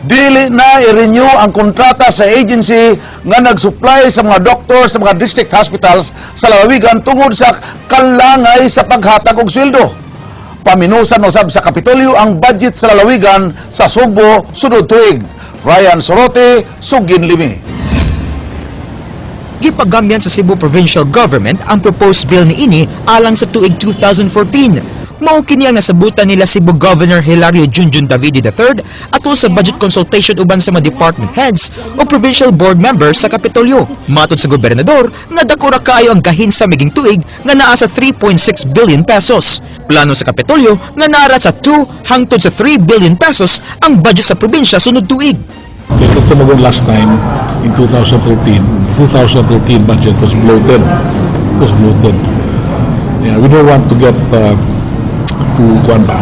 dili na i-renew ang kontrata sa agency nga nag-supply sa mga doktor sa mga district hospitals sa lalawigan tungod sa kalangay sa paghatag og sweldo. Paminusan usab sa Kapitolyo ang budget sa lalawigan sa Subo sunod tuig. Ryan Sorote, Sugin Limi. Gipagamyan sa Cebu Provincial Government ang proposed bill ni ini alang sa tuig 2014. Mao kini ang nasabutan nila Cebu Governor Hilario Junjun Davide III atol sa budget consultation uban sa mga department heads o provincial board members sa Kapitolyo. Matod sa gobernador, nga dakura kaayo ang gahin sa miging tuig nga naa sa 3.6 billion pesos. Plano sa Kapitolyo nga naara sa 2 hangtod sa 3 billion pesos ang budget sa probinsya sunod tuig. Ito tumagon last time in 2013. 2013 budget was bloated. Yeah, we don't want to get to kuan ba.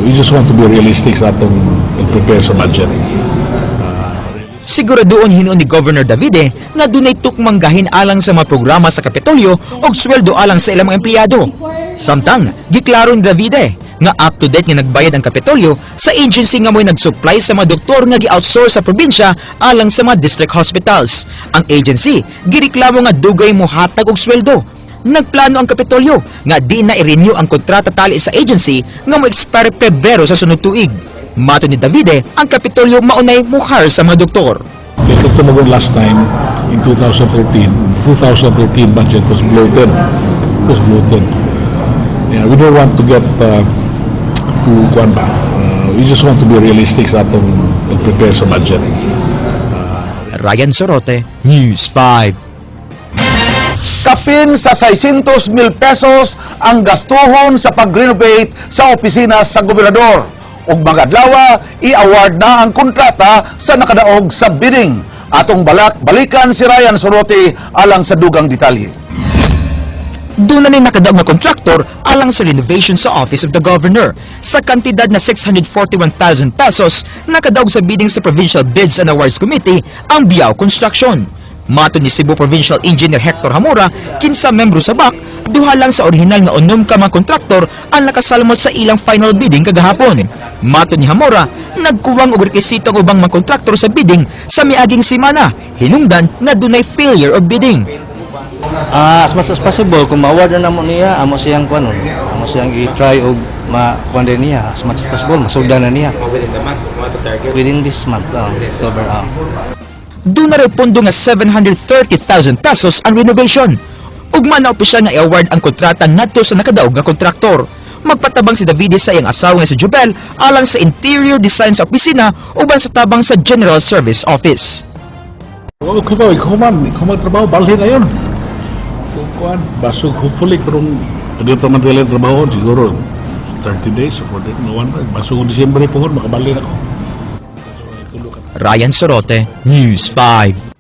We just want to be realistic sa atong prepare sa budget. Siguraduon hinuon ni Governor Davide nga dunay tukmang gahin alang sa mga programa sa Kapitolyo og sweldo alang sa ilang mga empleyado. Samtang giklaro ni Davide nga up to date nga nagbayad ang Kapitolyo sa agency nga mo'y nag-supply sa mga doktor nga gi-outsource sa probinsya alang sa mga district hospitals. Ang agency gireklamo nga dugay mo hatag og sweldo. Nagplano ang Kapitolyo nga di na i-renew ang kontrata tali sa agency nga mo expire Pebrero sa sunod tuig. Mato ni Davide, ang Kapitolyo maunay muhar sa mga doktor. Ito tumagon last time in 2013. 2013 budget was bloated. Yeah, we don't want to get to kuan ba. We just want to be realistic sa atong prepare sa budget. Ryan Sorote, News 5. Kapin sa 600,000 pesos ang gastuhon sa pag-renovate sa opisina sa gobernador. Ug mga adlaw, i-award na ang kontrata sa nakadaog sa bidding. Atong balikan si Ryan Sorote alang sa dugang detalye. Doon na nakadaog na kontraktor alang sa renovation sa Office of the Governor. Sa kantidad na 641,000 pesos, nakadaog sa bidding sa Provincial Bids and Awards Committee ang Biao Construction. Matod ni Cebu Provincial Engineer Hector Hamura, kinsa membro sa BAC, duha lang sa orihinal nga unom ka mga kontraktor ang nakasalmot sa ilang final bidding kagahapon. Matod ni Hamura, nagkuwang og rekisito ang ubang mga kontraktor sa bidding sa miaging semana, hinungdan na dunay failure of bidding. As much as possible, kung ma-award na namo niya, amo siyang kuanon, amo siyang i-try og ma-kuan niya as much as possible, masugdan na niya. Within this month, October. Doon na rin pondo nga 730,000 pesos ang renovation. Ugma na opisyal nga i-award ang kontrata nato sa nakadaog nga kontraktor. Magpatabang si Davide sa iyang asawa nga si Jubel alang sa interior design sa opisina uban sa tabang sa General Service Office. Ikaw magtrabaho, balhin na yun. Kuan, basog hopefully karong dito man dili trabaho siguro 30 days or 40 no one basog December po makabalik ako. Ryan Sorote, News 5.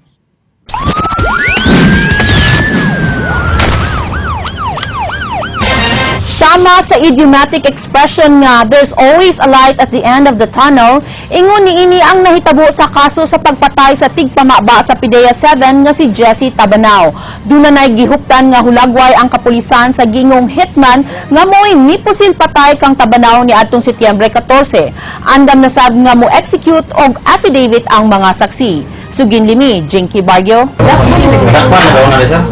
Sama sa idiomatic expression nga there's always a light at the end of the tunnel, ingon niini ang nahitabo sa kaso sa pagpatay sa tigpamaba sa PIDEA 7 nga si Jesse Tabanao. Duna nay gihuptan nga hulagway ang kapulisan sa gingong hitman nga mo'y mipusil patay kang Tabanao ni adtong Setyembre 14. Andam na sad nga mo execute og affidavit ang mga saksi. Sugin Limi, Jinky Baguio.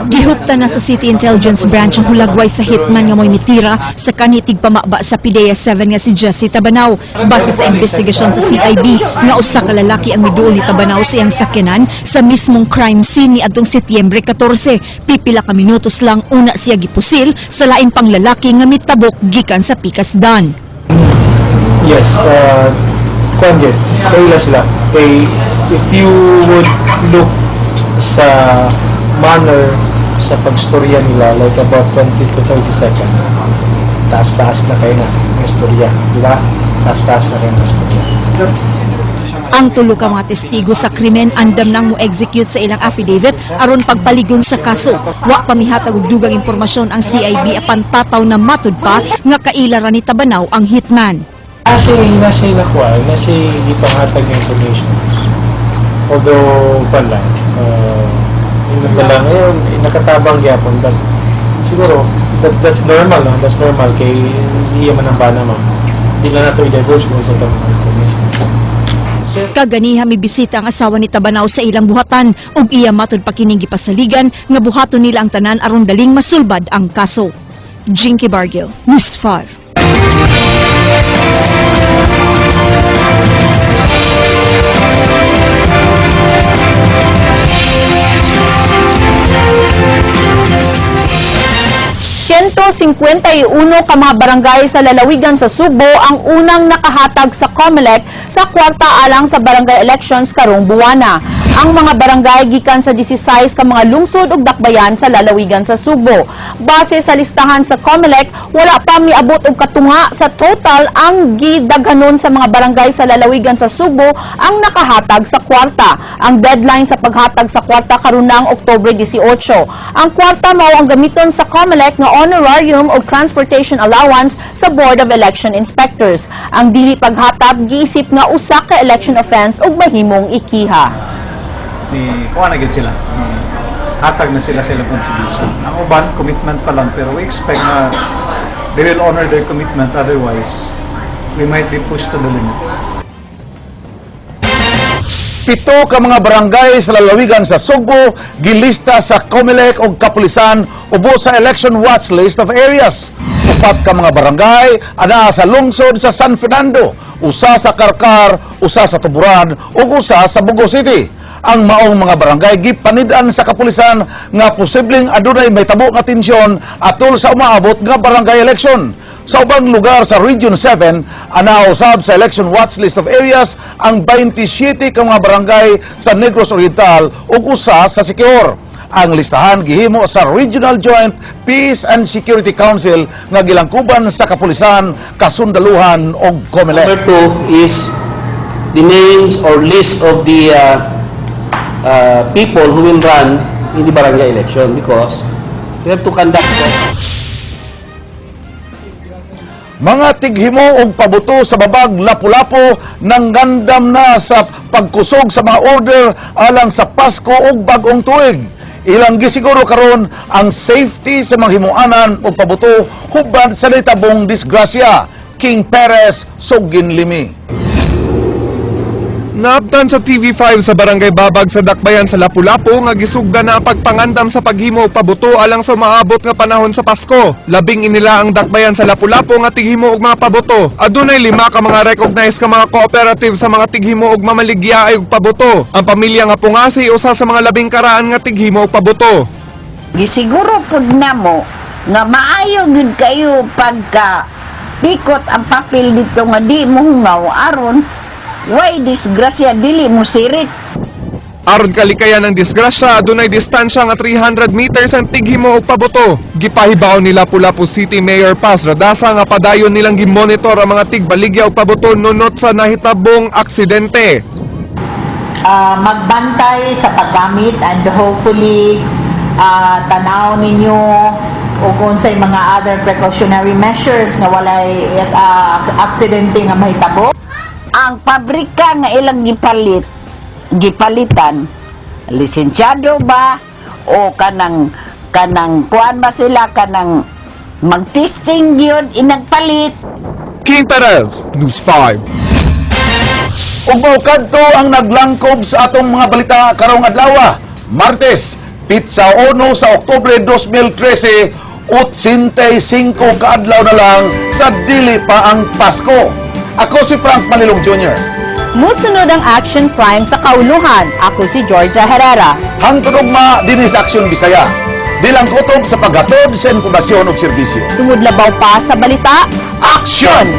Gihuptan na sa City Intelligence Branch ang hulagway sa hitman nga mo'y mitira sa kanitig pamaba sa PIDEA 7 nga si Jesse Tabanao. Base sa investigasyon sa CIB nga usa ka lalaki ang miduol ni Tabanao sa iyang sakyanan sa mismong crime scene ni adtong Setyembre 14. Pipila ka minutos lang una siya gipusil sa lain pang lalaki nga mitabok gikan sa Pikasdan. Yes, Kwanjet, kaila sila. If you would look sa manner sa pagstorya nila, like about 20 to 30 seconds, taas-taas na kayo na ng istorya, di ba? Taas-taas na kayo ng istorya. Ang tulo ka mga testigo sa krimen andam nang mo-execute sa ilang affidavit aron pagpaligon sa kaso. Wa pamihatag og dugang impormasyon ang CIB apan tataw na matud pa nga kaila ra ni Tabanao ang hitman. Nasa nakuha, nasa hindi panghatag ng information. Although, pala, ngayon, nakatabang gyapon, but siguro, that's normal, no? That's normal, kay iya man ang bana, ma'am. Hindi lang nato i-divulge kung sa itong information. Kaganiha may bisita ang asawa ni Tabanaw sa ilang buhatan ug iya matud pa kining gipasaligan nga buhaton nila ang tanan aron daling masulbad ang kaso. Jinky Bargil, News 5. ka mga barangay sa lalawigan sa Subo ang unang nakahatag sa COMELEC sa kwarta alang sa barangay elections karong buwana. Ang mga barangay gikan sa 16 ka mga lungsod ug dakbayan sa lalawigan sa Subo. Base sa listahan sa COMELEC, wala pa miabot og katunga sa total ang gidaghanon sa mga barangay sa lalawigan sa Subo ang nakahatag sa kwarta. Ang deadline sa paghatag sa kwarta karon ang Oktubre 18. Ang kwarta mao ang gamiton sa COMELEC nga honorarium o transportation allowance sa Board of Election Inspectors. Ang dili paghatag giisip nga usa ka election offense ug mahimong ikiha. Kuha na sila. Hatag na sila contribution. Ang uban, commitment pa lang, pero we expect na they will honor their commitment, otherwise we might be pushed to the limit. 7 ka mga barangay sa lalawigan sa Subo gilista sa COMELEC ug kapulisan ubos sa election watch list of areas. 4 ka mga barangay ana sa lungsod sa San Fernando, usa sa Karkar, usa sa Tuburan ug usa sa Bugo City. Ang maong mga barangay gipanid-an sa kapulisan nga posibleng adunay may tabo nga tensyon atol sa umaabot nga barangay election. Sa ubang lugar sa Region 7, anausab sa election watch list of areas ang 27 ka mga barangay sa Negros Oriental ug usa sa Siquijor. Ang listahan gihimo sa Regional Joint Peace and Security Council nga gilangkuban sa kapulisan, kasundaluhan ug COMELEC. Number 2 is the names or list of the people who will run in the barangay election, because we have to conduct Mga tighimo og pabuto sa babag Lapu-Lapu nang gandam na sa pagkusog sa mga order alang sa Pasko ug bag-ong tuig. Ilang gisiguro karon ang safety sa mga himuanan og pabuto hubad sa nitabong disgrasya. King Perez, Sugin Limi. Naabtan sa TV5 sa Barangay Babag sa Dakbayan sa Lapu-Lapu nga gisugda na pagpangandam sa paghimo og pabuto alang sa maabot nga panahon sa Pasko. Labing inila ang Dakbayan sa Lapu-Lapu nga tighimo og mga pabuto. Adunay 5 ka mga recognized ka mga cooperative sa mga tighimo og mamaligya og pabuto. Ang pamilya nga Pungasi usa sa mga labing karaan nga tighimo og pabuto. Gisiguro pud namo nga maayo gid kayo pagka pikot ang papel dito nga di mo hungaw aron way disgrasya dili mo sirit. Aron kalikayan ng disgrasya, adunay distansya nga 300 meters ang tighimo og pabuto. Gipahibaw ni Lapu-Lapu City Mayor Paz Radasa nga padayon nilang gimonitor ang mga tigbaligya og pabuto nunot sa nahitabong aksidente. Magbantay sa paggamit and hopefully tanaw ninyo ug unsay mga other precautionary measures nga walay aksidente nga mahitabo. Ang pabrika nga ilang gipalitan, lisensyado ba o kanang kuan ba sila kanang mag-testing yun inagpalit. King Perez, News 5. Ug mao kadto ang naglangkob sa atong mga balita karong adlaw. Martes, Pitsa 1 sa Oktubre 2013, 85 kaadlaw na lang sa dili pa ang Pasko. Ako si Frank Manilong Jr. Musunod ang action crime sa kauluhan. Ako si Georgia Herrera. Hangtod ugma dinhi sa Aksyon Bisaya. Dilang kutob sa paghatod sa impormasyon ug serbisyo. Tungod labaw pa sa balita, Action!